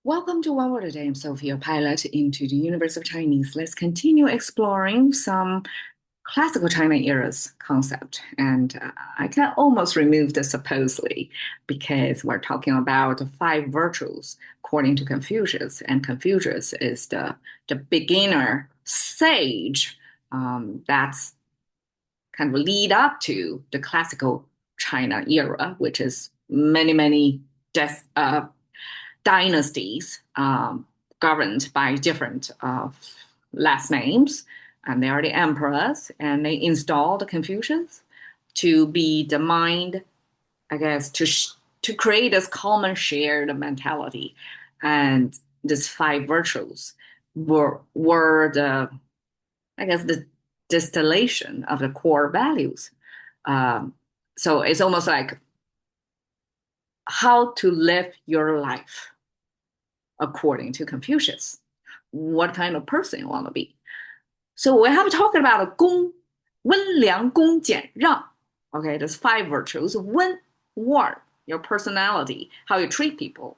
Welcome to One Word a Day. I'm Sophia, pilot into the universe of Chinese. Let's continue exploring some classical China era's concept. And I can almost remove the supposedly because we're talking about the five virtues according to Confucius. And Confucius is the beginner sage that's kind of lead up to the classical China era, which is many dynasties governed by different last names, and they are the emperors, and they installed Confucius to be the mind, I guess, to create this common shared mentality, and these five virtues were the, I guess, the distillation of the core values. Um, so it's almost like how to live your life according to Confucius. What kind of person you want to be. So we have talked about 公, 温良恭俭让. Okay, there's five virtues. 温, warm, your personality, how you treat people.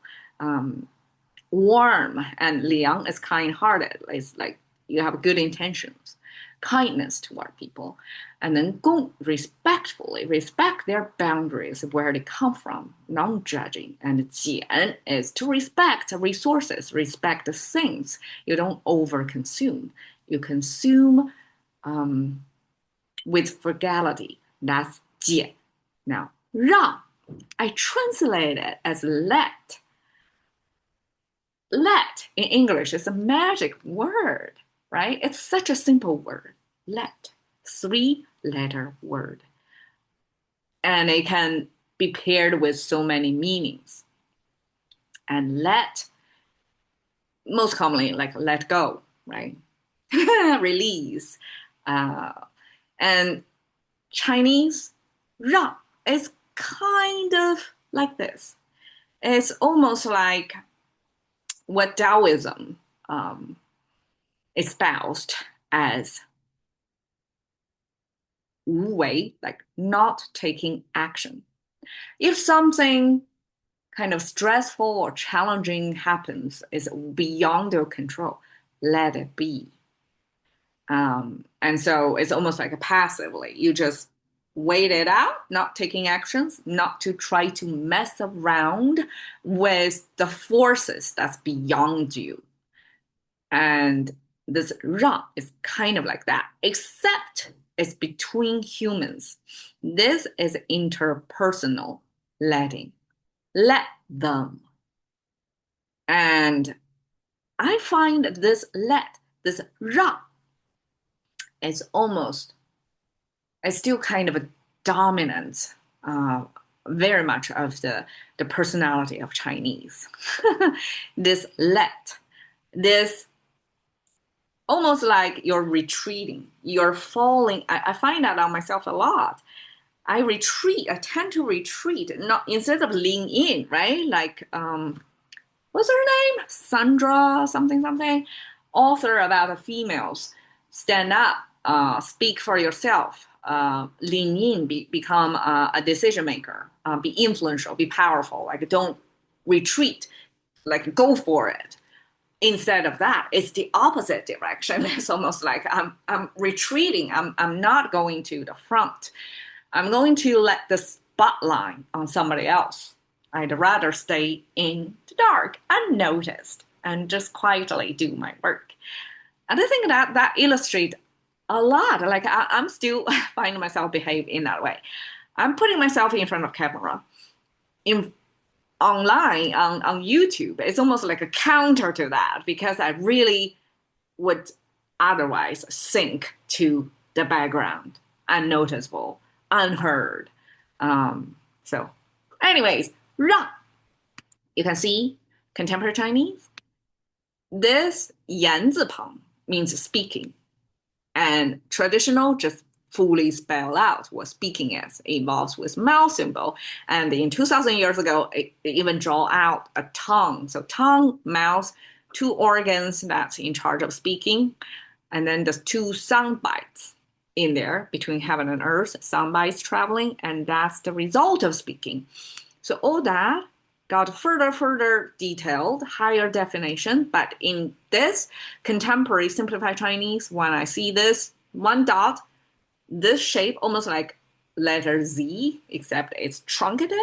Warm, and 良 is kind-hearted. It's like you have good intentions, kindness toward people. And then 恭, respectfully, respect their boundaries, where they come from, non-judging. And 俭 is to respect resources, respect the things. You don't overconsume. You consume with frugality. That's 俭. Now, 让, I translate it as let. Let in English is a magic word, right? It's such a simple word. Let, three-letter word. And it can be paired with so many meanings. And let, most commonly, like let go, right? Release. And Chinese, 让 is kind of like this. It's almost like what Taoism espoused as 无为, like not taking action. If something kind of stressful or challenging happens, is beyond your control, let it be. And so it's almost like a passively, you just wait it out, not taking actions, not to try to mess around with the forces that's beyond you. And this 让 is kind of like that, except it's between humans. This is interpersonal letting. Let them. And I find this let, this 让, is almost, it's still kind of a dominant, very much of the personality of Chinese. This let, this almost like you're retreating, you're falling. I find that on myself a lot. I retreat, I tend to retreat, not instead of lean in, right? Like, what's her name? Sandra, something, author about the females. Stand up, speak for yourself, lean in, become a decision maker, be influential, be powerful. Like, don't retreat, like, go for it. Instead of that, it's the opposite direction. It's almost like I'm retreating. I'm not going to the front. I'm going to let the spotlight on somebody else. I'd rather stay in the dark, unnoticed, and just quietly do my work. And I think that illustrates a lot. Like I'm still finding myself behave in that way. I'm putting myself in front of camera, in online on YouTube. It's almost like a counter to that because I really would otherwise sink to the background, unnoticeable, unheard. So, anyways, 让. You can see contemporary Chinese. This 言字旁 means speaking, and traditional just fully spell out what speaking is. It involves with mouth symbol. And in 2,000 years ago, it even draw out a tongue. So tongue, mouth, two organs that's in charge of speaking. And then there's two sound bites in there between heaven and earth, sound bites traveling, and that's the result of speaking. So all that got further detailed, higher definition. But in this contemporary simplified Chinese, when I see this one dot, this shape almost like letter Z, except it's truncated.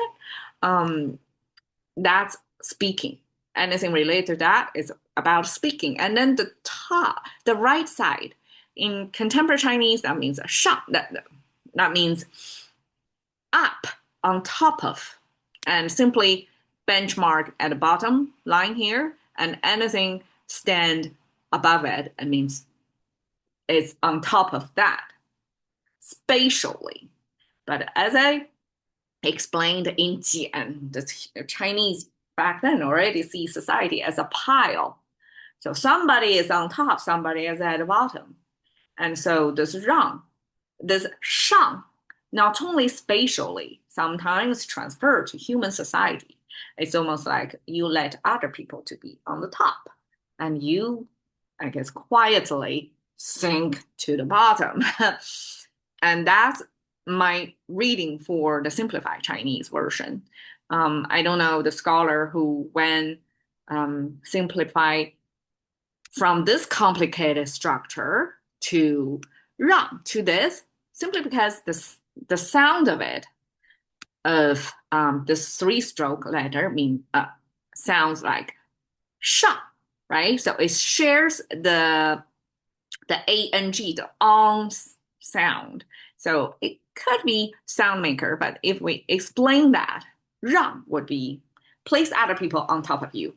Um, that's speaking. Anything related to that is about speaking. And then the top, the right side, in contemporary Chinese, that means shang. That means up, on top of, and simply benchmark at the bottom line here, and anything stand above it, it means it's on top of that spatially. But as I explained in Jian, the Chinese back then already see society as a pile. So somebody is on top, somebody is at the bottom. And so this rang, this shang, not only spatially, sometimes transfer to human society. It's almost like you let other people to be on the top, and you, I guess, quietly sink to the bottom. And that's my reading for the simplified Chinese version. I don't know the scholar who, when simplify from this complicated structure to rang to this, simply because the sound of it, of this three-stroke letter, sounds like shang, right? So it shares the ang, the on sound. So it could be sound maker, but if we explain that, rang would be place other people on top of you.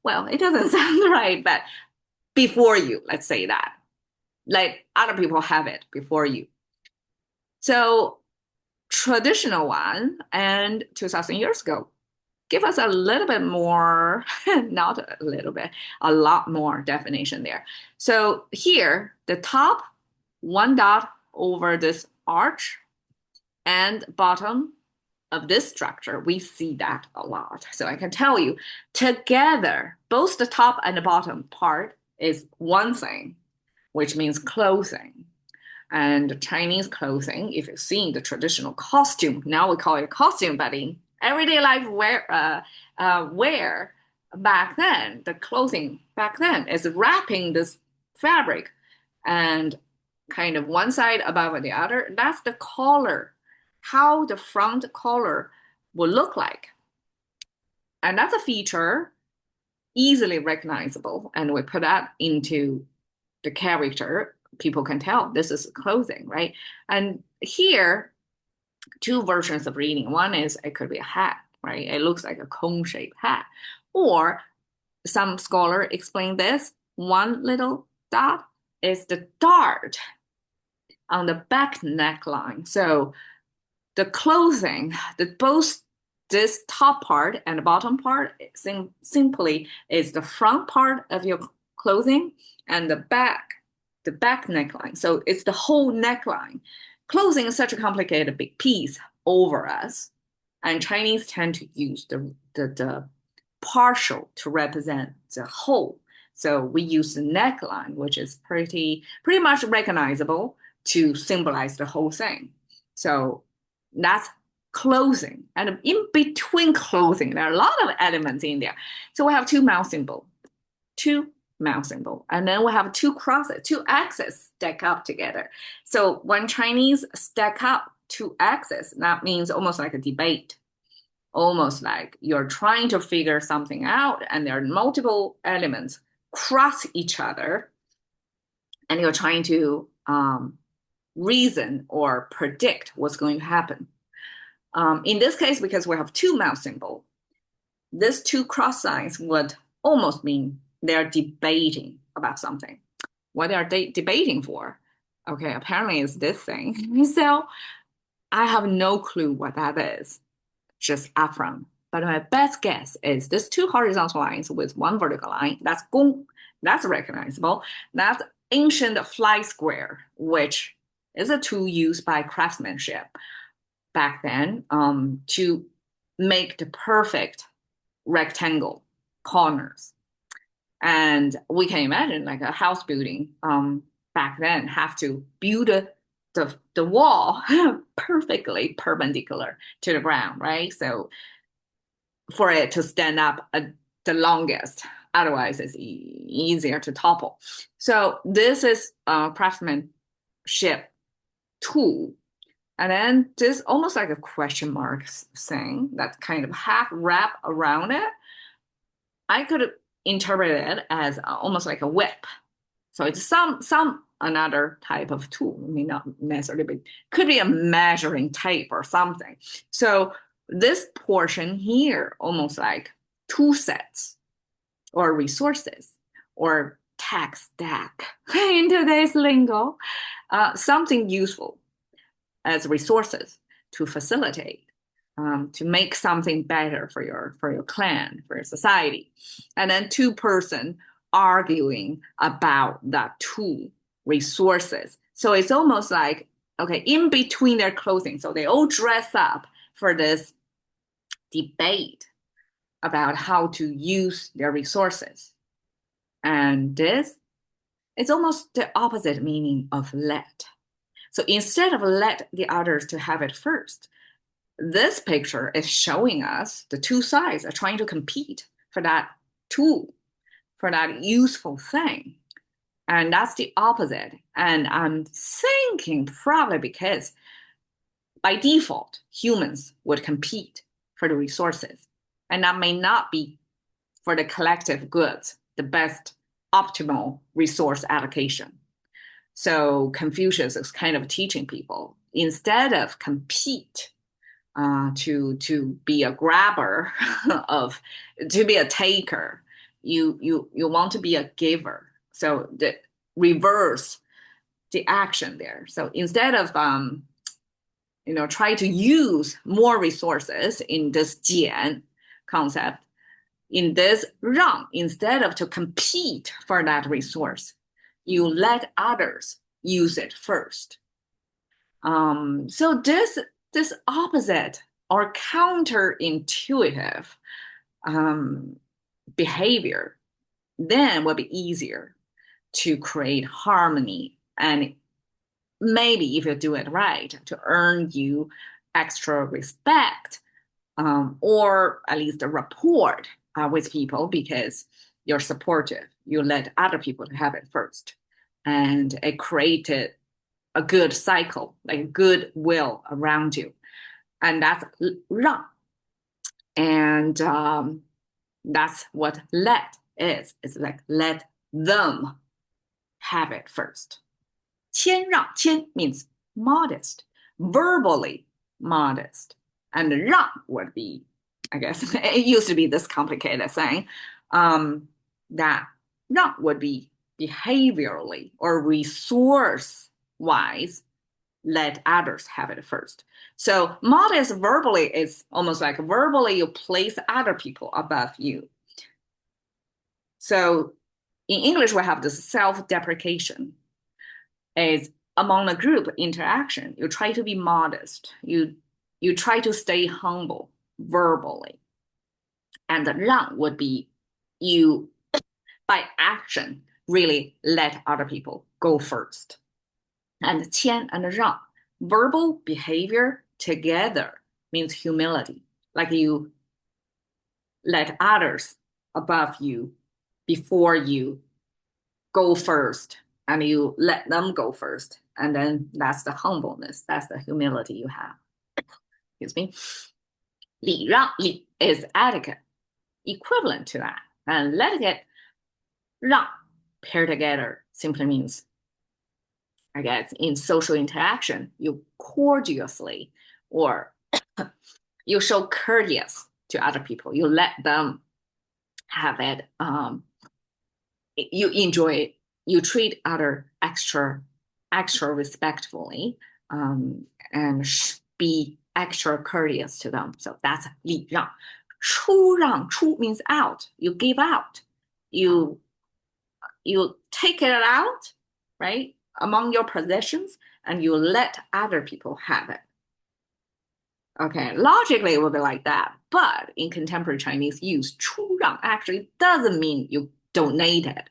Well, it doesn't sound right, but before you, let's say that. Like other people have it before you. So traditional one and 2000 years ago give us a little bit more, not a little bit, a lot more definition there. So here, the top, one dot over this arch, and bottom of this structure, we see that a lot. So I can tell you, together, both the top and the bottom part is one thing, which means clothing. And Chinese clothing, if you've seen the traditional costume, now we call it costume, but in everyday life wear back then, the clothing back then is wrapping this fabric and kind of one side above the other. That's the collar, how the front collar will look like. And that's a feature easily recognizable. And we put that into the character. People can tell this is clothing, right? And here, two versions of reading. One is it could be a hat, right? It looks like a cone-shaped hat. Or some scholar explain this, one little dot is the dart on the back neckline. So the clothing, both this top part and the bottom part simply is the front part of your clothing and the back neckline. So it's the whole neckline. Clothing is such a complicated big piece over us, and Chinese tend to use the partial to represent the whole. So we use the neckline, which is pretty much recognizable to symbolize the whole thing. So that's clothing. And in between clothing, there are a lot of elements in there. So we have two mouth symbol, and then we have two crosses, two axes stack up together. So when Chinese stack up two axes, that means almost like a debate, almost like you're trying to figure something out and there are multiple elements cross each other and you're trying to reason or predict what's going to happen. In this case, because we have two mouth symbol, these two cross signs would almost mean they're debating about something. What are they debating for? Okay, apparently it's this thing. So I have no clue what that is, just upfront. But my best guess is these two horizontal lines with one vertical line. That's gong. That's recognizable. That's ancient fly square, which is a tool used by craftsmanship back then to make the perfect rectangle corners. And we can imagine like a house building back then have to build the wall perfectly perpendicular to the ground, right? So for it to stand up the longest. Otherwise, it's easier to topple. So this is a craftsmanship tool. And then this almost like a question mark thing that kind of half wrap around it. I could interpret it as almost like a whip. So it's some another type of tool. It may not necessarily be, could be a measuring tape or something. So this portion here, almost like tool sets or resources or tech stack in today's lingo, something useful as resources to facilitate, to make something better for your clan, for your society. And then two-person arguing about that tool resources. So it's almost like, okay, in between their clothing. So they all dress up for this debate about how to use their resources. And this is almost the opposite meaning of let. So instead of let the others to have it first, this picture is showing us the two sides are trying to compete for that tool, for that useful thing. And that's the opposite. And I'm thinking probably because by default, humans would compete for the resources. And that may not be for the collective goods, the best optimal resource allocation. So Confucius is kind of teaching people instead of compete to be a grabber of to be a taker, you want to be a giver. So the reverse the action there. So instead of try to use more resources in this 减 concept, in this 让, instead of to compete for that resource, you let others use it first. So this opposite or counterintuitive behavior then will be easier to create harmony, and maybe if you do it right, to earn you extra respect, or at least a rapport with people because you're supportive. You let other people have it first. And it created a good cycle, like goodwill around you. And that's 让. And that's what let is. It's like let them have it first. 谦让, 谦 means modest, verbally modest. And 让 would be, I guess, it used to be this complicated thing, that 让 would be behaviorally or resource-wise, let others have it first. So modest verbally is almost like verbally you place other people above you. So in English, we have this self-deprecation. Is among a group interaction, you try to be modest. You try to stay humble verbally. And the 让 would be you, by action, really let other people go first. And 谦 and 让, verbal behavior together means humility. Like you let others above you before you go first, and you let them go first. And then that's the humbleness, that's the humility you have. Excuse me. 礼让, 礼 is etiquette, equivalent to that. And etiquette, 让, pair together, simply means, I guess, in social interaction, you courteously or you show courteous to other people. You let them have it. You enjoy it. You treat other extra respectfully, and be extra courteous to them. So that's 礼让. 出让, 出 means out. You give out. You take it out, right, among your possessions, and you let other people have it. Okay, logically it would be like that, but in contemporary Chinese use, 出让 actually doesn't mean you donate it.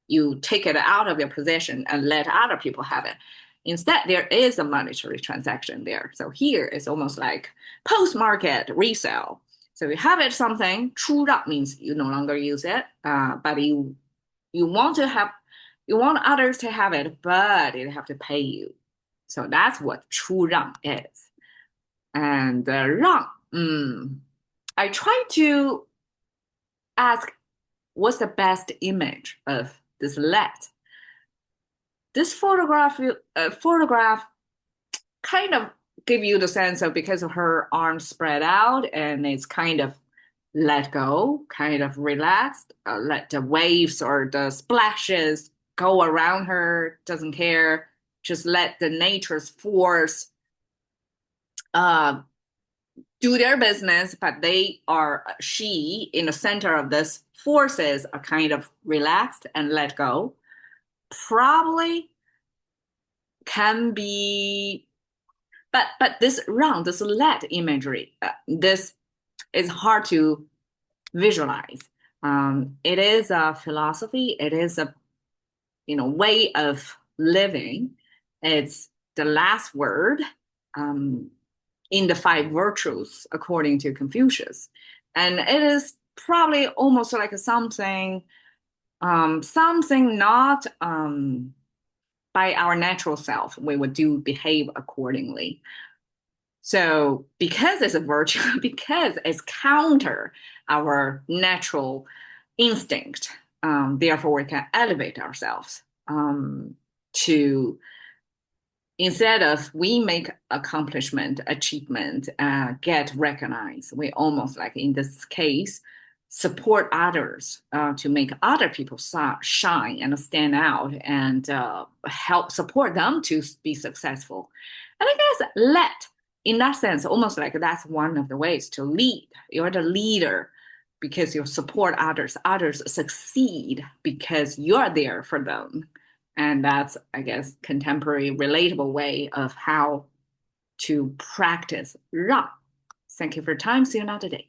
You take it out of your possession and let other people have it. Instead, there is a monetary transaction there. So here it's almost like post-market resale. So you have it something, 出让 means you no longer use it, but you want to have you want others to have it, but they have to pay you. So that's what 出让 is. And 让, I try to ask what's the best image of this let. This photograph kind of give you the sense of because of her arms spread out and it's kind of let go, kind of relaxed, let the waves or the splashes go around her, doesn't care, just let the nature's force uh, do their business, but she in the center of this forces are kind of relaxed and let go. Probably can be, but this round, this let imagery, this is hard to visualize. It is a philosophy. It is a way of living. It's the last word in the five virtues according to Confucius, and it is probably almost like something not by our natural self. We would do behave accordingly. So because it's a virtue, because it's counter our natural instinct, therefore we can elevate ourselves to instead of we make accomplishment, achievement, get recognized, we almost like in this case support others to make other people shine and stand out and help support them to be successful. And I guess let in that sense, almost like that's one of the ways to lead. You're the leader because you support others. Others succeed because you're there for them. And that's, I guess, contemporary, relatable way of how to practice 让. Thank you for your time. See you another day.